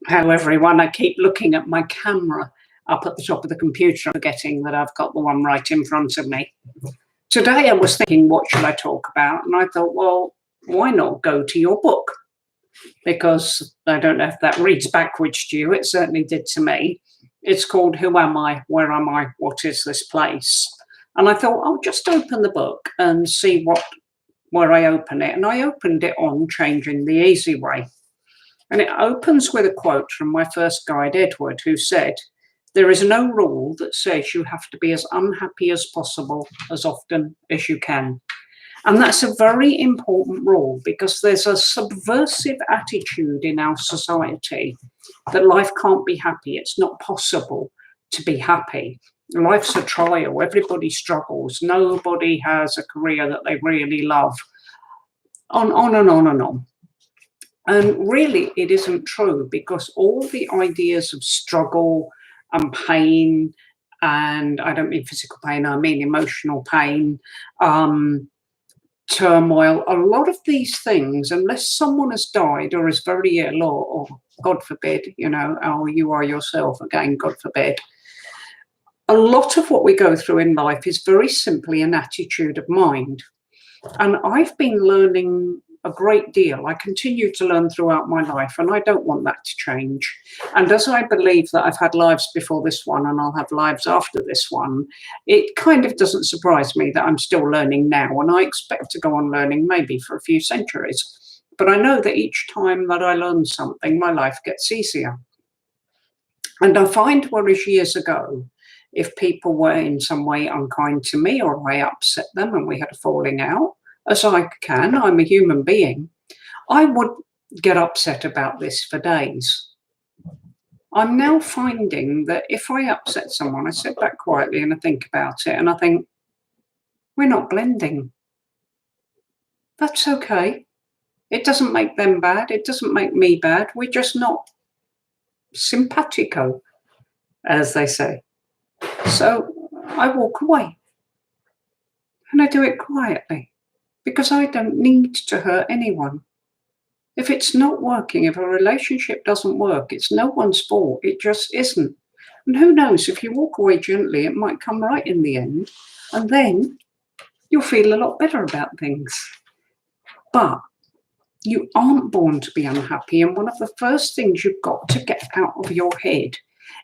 Hello everyone, I keep looking at my camera up at the top of the computer, forgetting that I've got the one right in front of me. Today I was thinking, what should I talk about? And I thought, well, why not go to your book? Because I don't know if that reads backwards to you, it certainly did to me. It's called Who Am I? Where Am I? What Is This Place? And I thought, I'll just open the book and see where I open it. And I opened it on Changing the Easy Way. And it opens with a quote from my first guide, Edward, who said, "There is no rule that says you have to be as unhappy as possible as often as you can." And that's a very important rule, because there's a subversive attitude in our society that life can't be happy. It's not possible to be happy. Life's a trial. Everybody struggles. Nobody has a career that they really love. On and on and on. And really, it isn't true, because all the ideas of struggle and pain, and I don't mean physical pain, I mean emotional pain, turmoil, a lot of these things, unless someone has died or is very ill, or God forbid, or you are yourself, again, God forbid, a lot of what we go through in life is very simply an attitude of mind. And I've been learning a great deal. I continue to learn throughout my life, and I don't want that to change. And as I believe that I've had lives before this one and I'll have lives after this one, it kind of doesn't surprise me that I'm still learning now, and I expect to go on learning maybe for a few centuries. But I know that each time that I learn something, my life gets easier. And I find, whereas years ago, if people were in some way unkind to me, or I upset them and we had a falling out, as I'm a human being, I would get upset about this for days. I'm now finding that if I upset someone, I sit back quietly and I think about it, and I think, we're not blending. That's okay. It doesn't make them bad. It doesn't make me bad. We're just not simpatico, as they say. So I walk away, and I do it quietly, because I don't need to hurt anyone. If it's not working, if a relationship doesn't work, it's no one's fault. It just isn't. And who knows, if you walk away gently, it might come right in the end, and then you'll feel a lot better about things. But you aren't born to be unhappy. And one of the first things you've got to get out of your head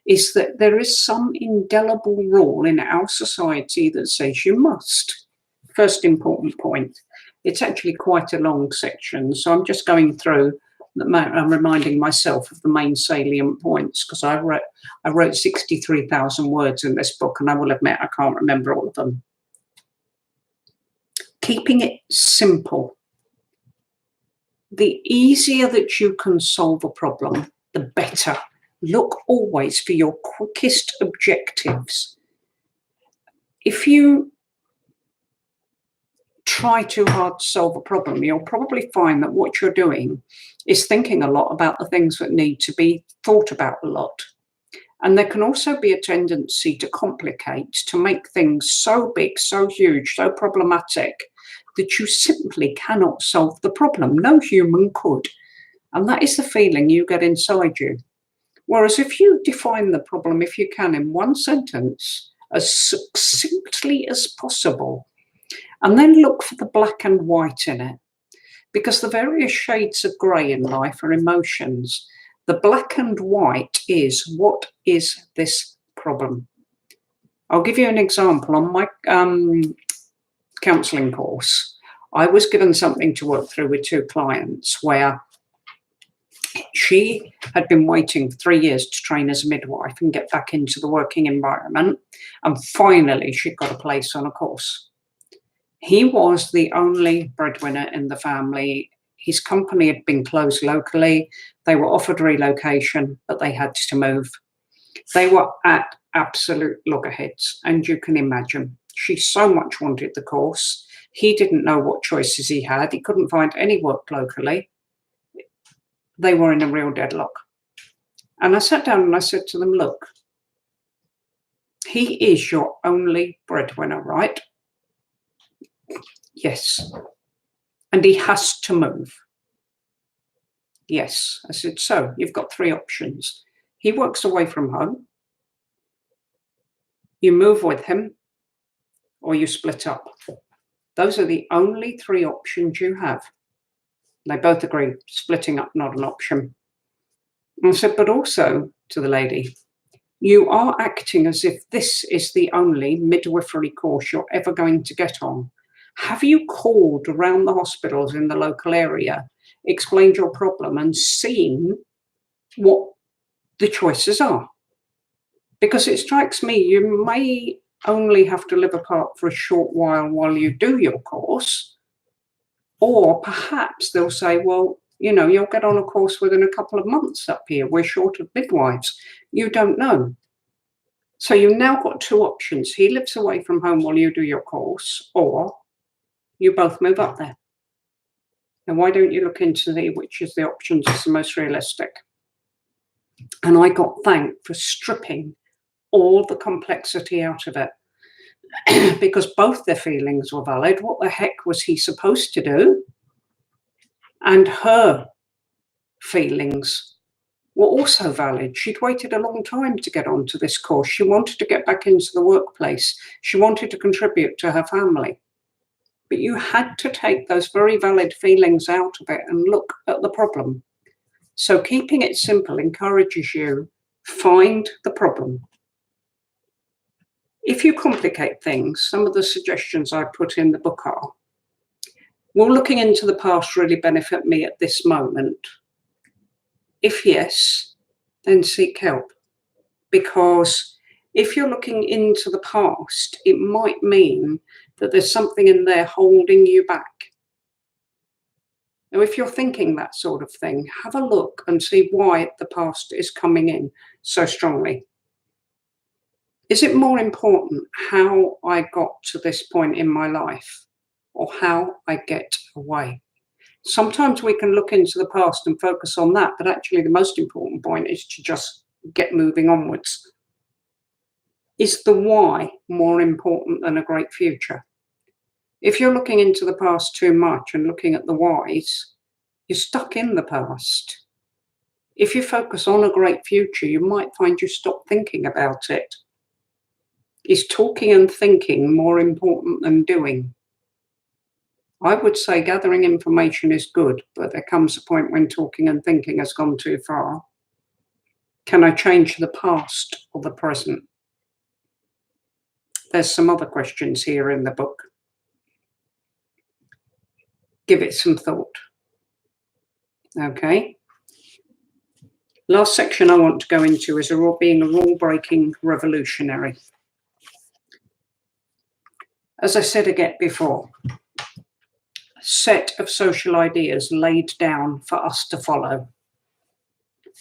is that there is some indelible rule in our society that says you must. First important point. It's actually quite a long section, so I'm just going through, I'm reminding myself of the main salient points, because I wrote 63,000 words in this book, and I will admit I can't remember all of them. Keeping it simple. The easier that you can solve a problem, the better. Look always for your quickest objectives. If you try too hard to solve a problem, you'll probably find that what you're doing is thinking a lot about the things that need to be thought about a lot. And there can also be a tendency to complicate, to make things so big, so huge, so problematic, that you simply cannot solve the problem. No human could. And that is the feeling you get inside you. Whereas if you define the problem, if you can, in one sentence, as succinctly as possible, and then look for the black and white in it, because the various shades of grey in life are emotions. The black and white is, what is this problem? I'll give you an example. On my counselling course, I was given something to work through with two clients where she had been waiting for 3 years to train as a midwife and get back into the working environment, and finally she got a place on a course. He was the only breadwinner in the family. His company had been closed locally. They were offered relocation, but they had to move. They were at absolute loggerheads, and you can imagine. She so much wanted the course. He didn't know what choices he had. He couldn't find any work locally. They were in a real deadlock. And I sat down and I said to them, look, he is your only breadwinner, right? Yes. And he has to move. Yes. I said, so you've got three options. He works away from home, you move with him, or you split up. Those are the only three options you have. They both agree, splitting up not an option. And I said, but also to the lady, you are acting as if this is the only midwifery course you're ever going to get on. Have you called around the hospitals in the local area, explained your problem, and seen what the choices are? Because it strikes me you may only have to live apart for a short while you do your course, or perhaps they'll say, well, you'll get on a course within a couple of months up here. We're short of midwives. You don't know. So you've now got two options. He lives away from home while you do your course, or you both move up there. And why don't you look into which is the options is the most realistic? And I got thanked for stripping all the complexity out of it because both their feelings were valid. What the heck was he supposed to do? And her feelings were also valid. She'd waited a long time to get onto this course. She wanted to get back into the workplace. She wanted to contribute to her family. But you had to take those very valid feelings out of it and look at the problem. So keeping it simple encourages you, find the problem. If you complicate things, some of the suggestions I put in the book are, will looking into the past really benefit me at this moment? If yes, then seek help. Because if you're looking into the past, it might mean that there's something in there holding you back. Now, if you're thinking that sort of thing, have a look and see why the past is coming in so strongly. Is it more important how I got to this point in my life or how I get away? Sometimes we can look into the past and focus on that, but actually the most important point is to just get moving onwards. Is the why more important than a great future? If you're looking into the past too much and looking at the whys, you're stuck in the past. If you focus on a great future, you might find you stop thinking about it. Is talking and thinking more important than doing? I would say gathering information is good, but there comes a point when talking and thinking has gone too far. Can I change the past or the present? There's some other questions here in the book. Give it some thought. Okay. Last section I want to go into is being a rule-breaking revolutionary. As I said again before, set of social ideas laid down for us to follow.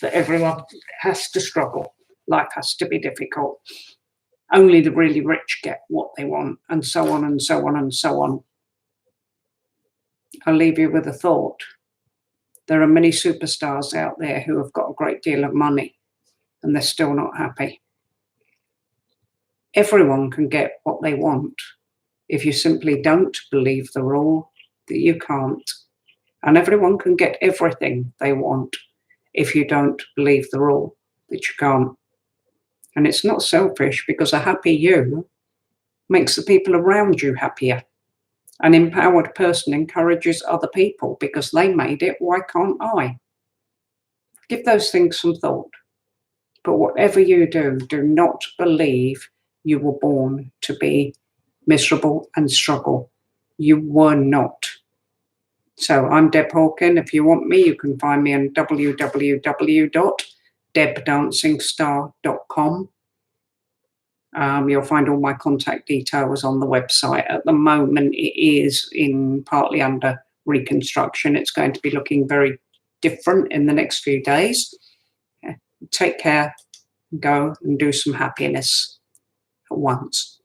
That everyone has to struggle. Life has to be difficult. Only the really rich get what they want, and so on and so on and so on. I'll leave you with a thought. There are many superstars out there who have got a great deal of money and they're still not happy. Everyone can get what they want if you simply don't believe the rule that you can't. And everyone can get everything they want if you don't believe the rule that you can't. And it's not selfish, because a happy you makes the people around you happier. An empowered person encourages other people because they made it. Why can't I? Give those things some thought. But whatever you do, do not believe you were born to be miserable and struggle. You were not. So I'm Deb Hawkin. If you want me, you can find me on www.debdancingstar.com. You'll find all my contact details on the website. At the moment, it is partly under reconstruction. It's going to be looking very different in the next few days. Take care, go and do some happiness at once.